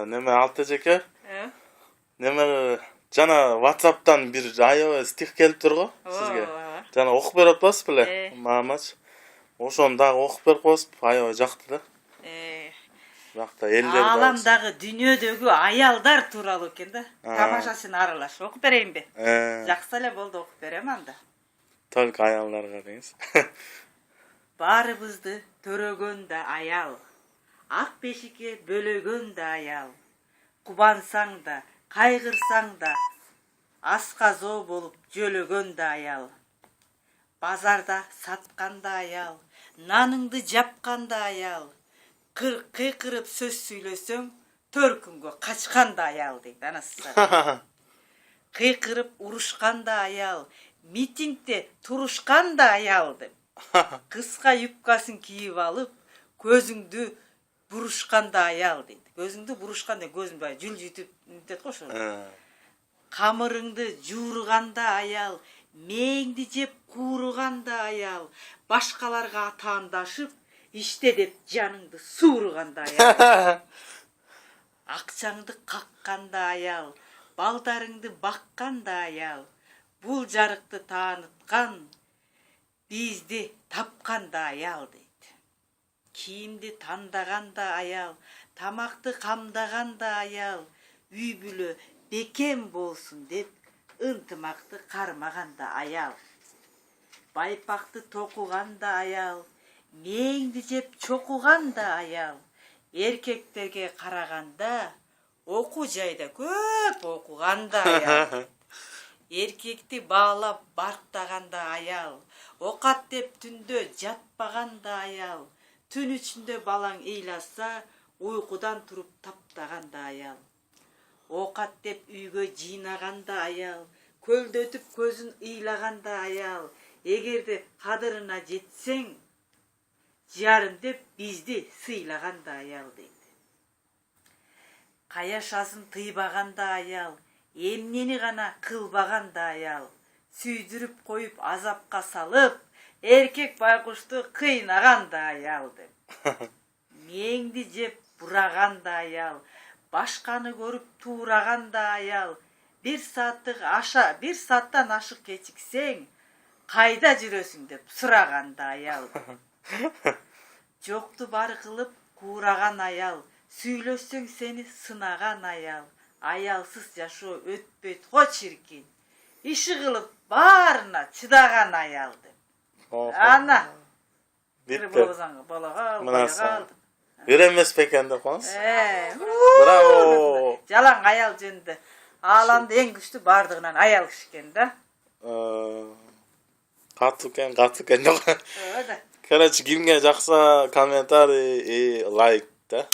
Neme Altajeke? Neme jana WhatsApp'tan bir ayo stih kelip turgo sizge. Jana okup berip atpasыз беле? Мамач. Ошону дагы окуп берип коесуз. Аябай жакты да. Жакта элдер да. Аламдагы дүйнөдөгү аялдар тууралуу экен да. Тамашасын аралаш. Окуп берейинби? Жакшы эле болду, окуп берем анда. Только аялдарга дейсиз. Баарыбызды төрөгөн да аял. Ак бешикке бөлөгөн да аял. Кубансаң да, кайгырсаң да, асказоо болуп жөлөгөн да аял. Базарда саткан да аял, наныңды жапкан да аял. Кыйкырып сөз сүйлөсөң, 4 күнгө качкан да аял дейт анасы. Кыйкырып урушкан да аял, митингде турушкан да аял деп. Кыска юбкасын кийип алып, көзүңдү бурушкан да аял дейт. Көзүңдү бурушкан деп көзүң бай жүл жүтүп дейт го ошо. Камырыңды жууруган да аял, мээңди жеп кууруган да аял, башкаларга атаандашып, иште деп жаныңды сууруган да аял. Акчаңды каккан да аял, балдарыңды баккан да аял. Бул жарыкты тааныткан, бизди тапкан да аял дейт. Кийимди тандаган да аял, тамакты камдаган да аял, үй бүлө бекем болсун деп ынтымакты кармаган да аял. Байпакты токуган да аял, мээңди жеп чокуган да аял. Эркектерге караганда окуу жайда көп окуган да аял. Эркекти баалап барктаган да аял. Окат деп түндө жатпаган да аял. Түн ичинде балаң ыйласа, уйкудан туруп таптаган да аял. Окат деп үйгө жыйнаган да аял. Көлдөтүп көзүн ыйлаган да аял. Эгерде кадырына жетсең, жарым деп бизди сыйлаган да аял дейт. Каяшасын тыйбаган да аял, эмнени гана кылбаган да аял. Сүйдүрүп коюп азапка салып, эркек байкушту кыйнаган да аял деп. Мээңди жеп бураган да аял, башканы көрүп туураган да аял. 1 сааттан ашык кечиксең, кайда жүрөсүң деп сураган да аял. Жокту бар кылып куураган аял, сүйлөсөң сени сынаган аял. Аялсыз жашоо өтпөйт го чиркин. Иши кылып баарына чыдаган аял деп. Ана. Битти. Балага. Үйренмес бекен деп коңуз. Браво. Жалаң аял жөнүндө. Ааламда эң күчтүү бардыгынан аял киши экен да. Катуу экен. Короче, кимге жакса комментарий и лайк да.